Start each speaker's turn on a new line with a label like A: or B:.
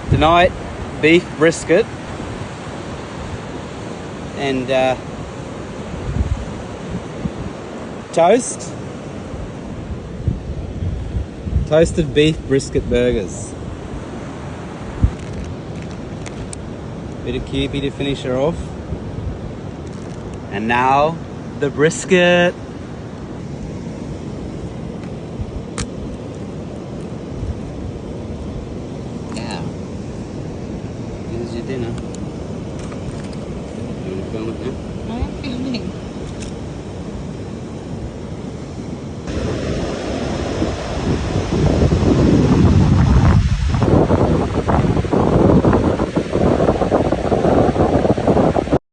A: Tonight, beef brisket and toast. Toasted beef brisket burgers. Bit of Kewpie to finish her off. And now, the brisket. Yeah. Here's your dinner. You want to film it now?